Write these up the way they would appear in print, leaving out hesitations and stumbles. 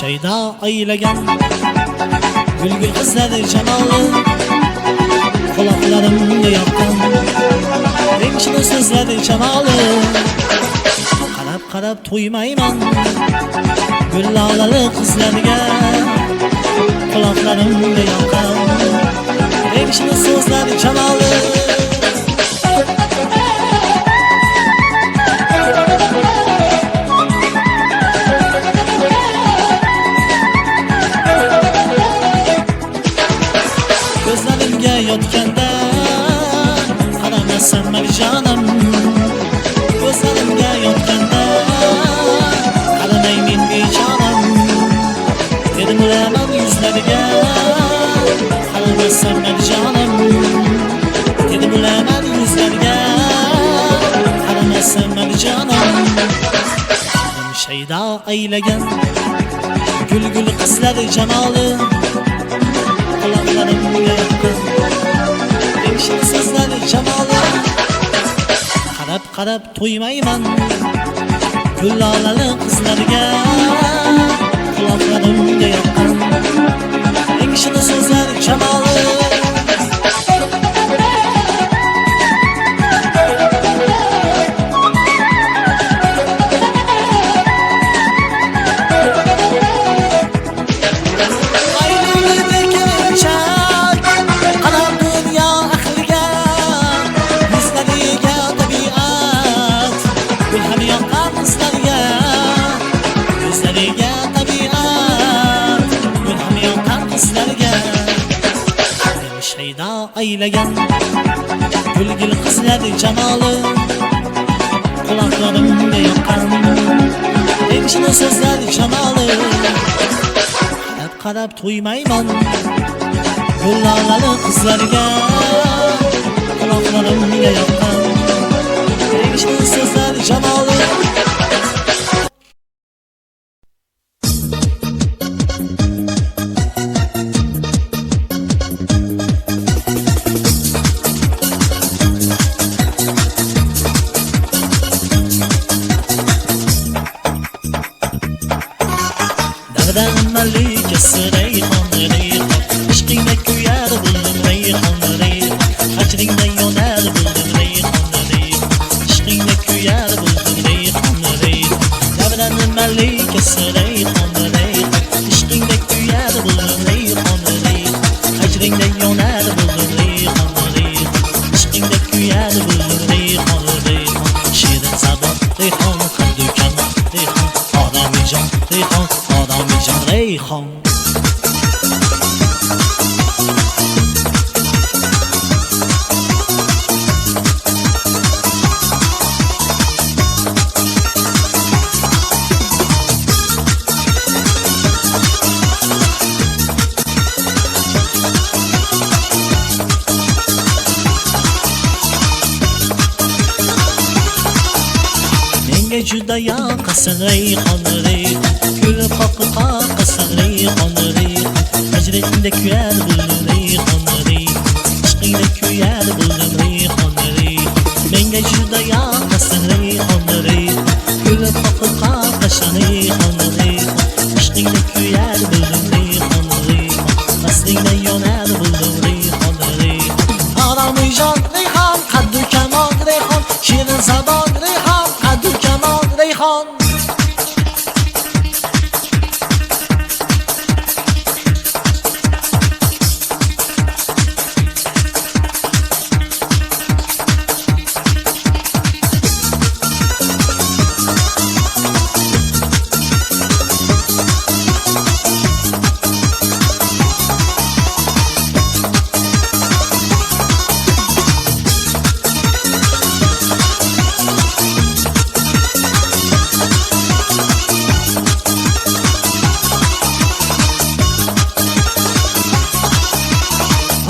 shaydo aylagan gulgul qizlari jamoli quloqlarimga yoqqan rengshini so'zlari jamoli qarab qarab to'ymayman gullolali qizlarga quloqlarimga yoqqan rengshini so'zlari jamoli ko'zlarimga yotganda qaramasam marjonim ko'zlarimga yotganda qaramay men bejonim dedim ularning yuzlariga qaramasam marjonim dedim ularning yuzlariga qaramasam marjonim shaydo aylagan gulgul qizlari jamoli quloqlarimga yoqqan rengshini so'zlari jamoli qarab qarab to'ymayman gullolali qizlarga quloqlarimga yoqqan rengshini so'zlari jamoli aylagan gulgul qizlari jamoli quloqlarimga yoqqan rengshini so'zlari jamoli qarab qarab to'ymayman gullolali qizlarga quloqlarimga yoqqan rengshini so'zlari jamoli malikasi rayhon rayhon ishqingda kuyar buldum rayhon rayhon hajringda yonar buldum rayhon rayhon ishqingda kuyar buldum rayhon rayhon davraning malikasi rayhon rayhon ishqingda kuyar buldum rayhon rayhon hajringda yonar buldum rayhon rayhon ishqingda kuyar buldum rayhon rayhon shirin sabon rayhon qaddu kamon rayhon odomijon rayhon odomijon rayhon menga juda yoqasan rayhon rayhon gul qoqib qoqasan rayhon rayhon hajringda kuyar buldum rayhon rayhon ishqingda kuyar buldum rayhon rayhon menga juda yoqasan rayhon rayhon gul qoqib qoqasan rayhon rayhon ishqingda kuyar buldum rayhon rayhon aslingda yonar buldum rayhon rayhon odomijon rayhon qaddu kamon rayhon shirin zabon rayhon qaddu kamon rayhon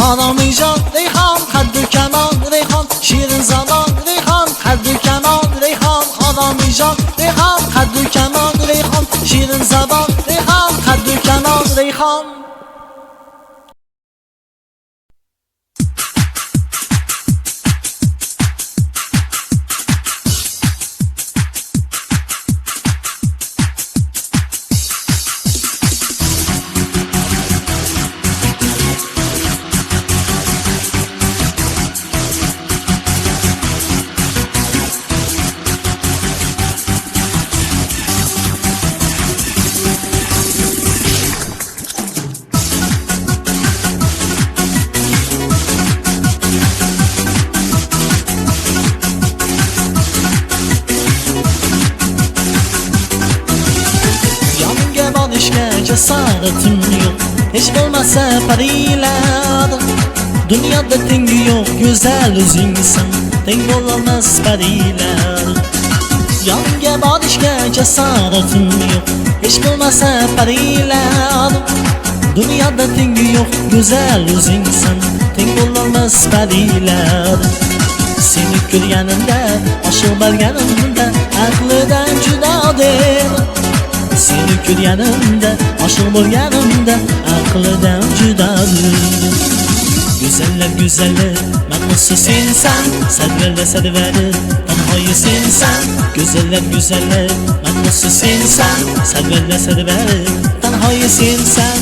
odomijon rayhon qaddu kamon rayhon shirin zamon rayhon qaddu kamon rayhon odomijon rayhon qaddu kamon rayhon shirin zamon rayhon qaddu kamon rayhon cesaretim yok. Hiç olmasa parilar. Dünyada tengi yok, güzel özüngsen. Teng olamaz parilar. Yonga borishga cesaretim yok. Hiç olmasa parilar. Dünyada tengi yok, güzel özüngsen. Teng olamaz parilar. Seni ko'rganimda, oshiq bo'lganimda aqlidan judodir. Seni ko'rganimda, oshiq bo'lganimda aqlidan judodir. Güzeller güzeli, mangusi sensan, sarveri sarveri, tanhoyi sensan. Güzeller güzeli, mangusi sensan, sarveri sarveri, tanhoyi sensan.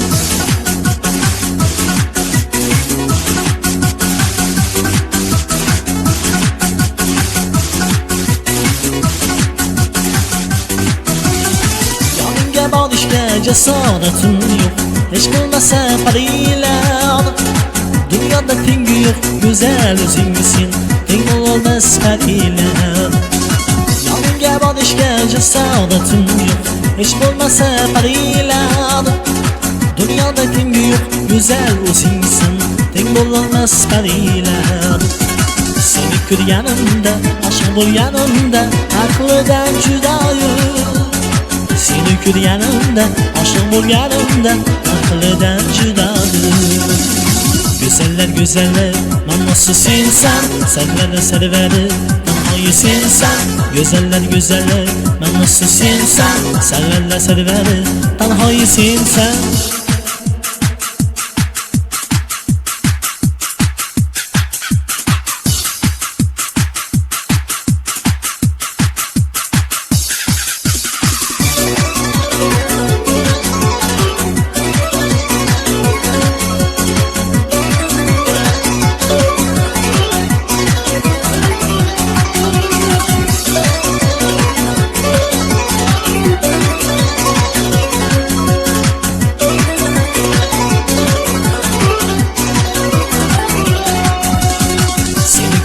Borishga cesaretim yok. Hiç olmasa parilar. Dünyada tengi yok, güzel özüngsen. Teng olmaz parilar. Yonga borishga cesaretim yok. Hiç olmasa parilar. Dünyada tengi yok, güzel özüngsen. Teng olmaz parilar. Seni ko'rganimda, oshiq bo'lganimda aqlidan judoyim. Seni ko'rganimda, oshiq bo'lganimda aqlidan judodir. Güzeller güzeli, mangusi sensan, sarveri sarveri, tanhoyi sensan. Güzeller güzeli, mangusi sensan, sarveri sarveri, tanhoyi sensan.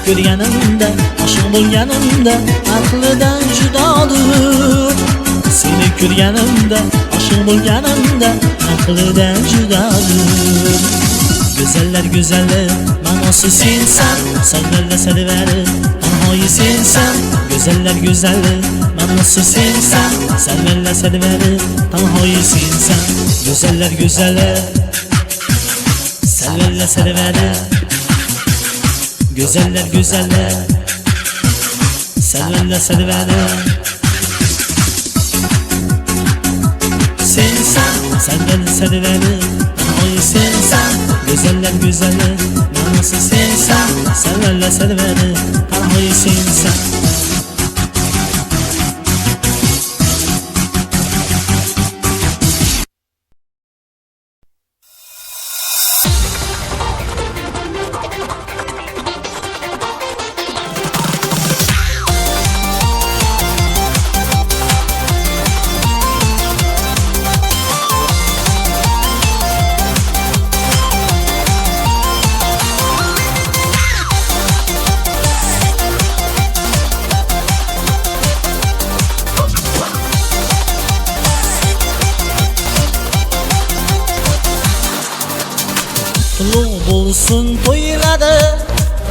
Ko'rganimda, oshiq bo'lganimda aqlidan judodir. Seni ko'rganimda, oshiq bo'lganimda aqlidan judodir. Güzeller güzeli, mangusi sensan, sarveri sarveri, tanhoyi sensan. Güzeller güzeli, mangusi sensan, sarveri sarveri, tanhoyi sensan. Güzeller güzeli, sarveri sarveri. Güzeller güzeller, sarveri sarveri. Sensan, sarveri sarveri, tanhoyi sensan. Güzeller güzeli, mangusi sensan, sarveri sarveri, tanhoyi sensan. Qutlug' bo'lsin to'ylari,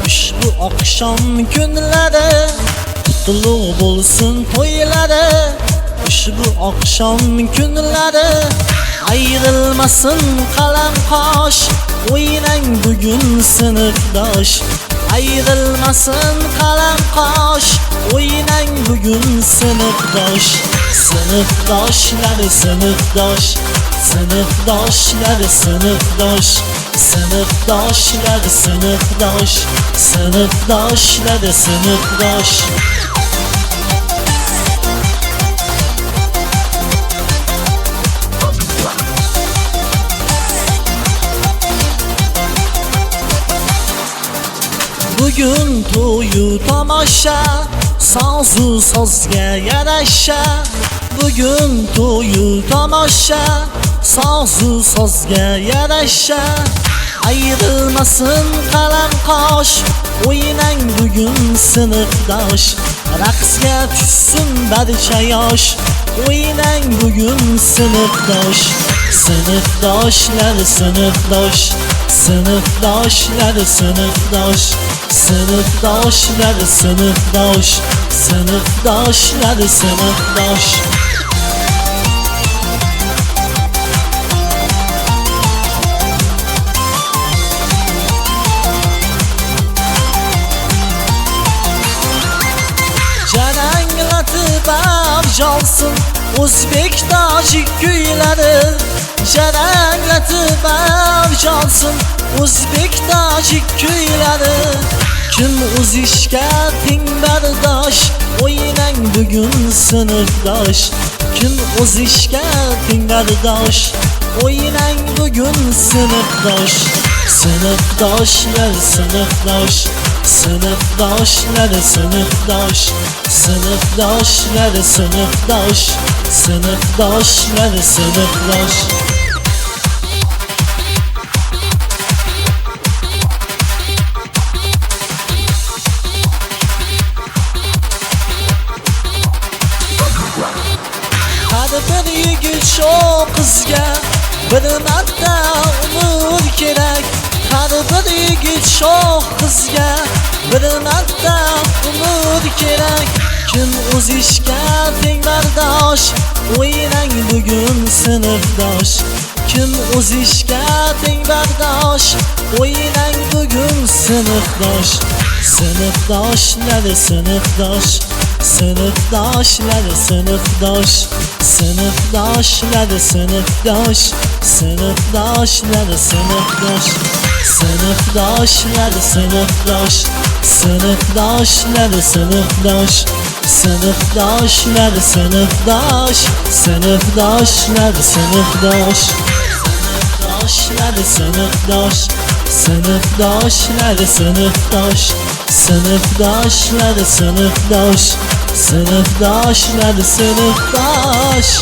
ushbu oqshom kunlari. Qutlug' bo'lsin to'ylari, ushbu oqshom kunlari. Ayrılmasın qalam qosh, o'ynang bugun sinfdosh. Ayrılmasın qalam qosh, o'ynang bugun sinfdosh. Sinfdoshlar sinfdosh, sinfdoshlar sinfdosh. Sınıfdaşlar sınıfdaş, sınıfdaşlar sınıfdaş. Bugün to'yu tomosha, sozu sozga yarasha. Bugün to'yu tomosha, sozu sozga yarasha. Ayrılmasın kalem kaş, oynang bugün sınıfdaş. Raqsga tushsin barcha yosh, oynang bugün sınıfdaş. Sınıfdoshlar sınıfdosh, sınıfdoshlar sınıfdosh, sınıfdoshlar sınıfdosh, sınıfdoshlar sınıfdosh. Jaranglatib avjolsin o'zbek tojik kuylari. Jaranglatib avjolsin o'zbek tojik kuylari. Kim o'z ishga teng bardosh, o'ynang bugun sınıfdosh. Kim o'z ishga teng bardosh, o'ynang bugun sınıfdosh. Sınıfdoshlar sınıfdosh, sınıfdoshlar sınıfdosh, sınıfdoshlar sınıfdosh, sınıfdoshlar sınıfdosh. Har bir yigit shu qizga bir marta umr kerak. Har bir yigit shu qizga bir marta umr kerak. Kim o'z ishga teng bardosh, o'ynang bugun sınıfdosh. Kim o'z ishga teng bardosh, o'ynang bugun sınıfdosh. Sınıfdoshlar sınıfdosh, sınıfdoshlar sınıfdosh, sınıfdoshlar sınıfdosh, sınıfdoshlar sınıfdosh, sınıfdoshlar sınıfdosh, sınıfdoshlar sınıfdosh, sınıfdoshlar sınıfdosh, sınıfdoshlar sınıfdosh, sınıfdoshlar sınıfdosh, sınıfdoshlar sınıfdosh, sınıfdoshlar sınıfdosh, sınıfdoshlar sınıfdosh.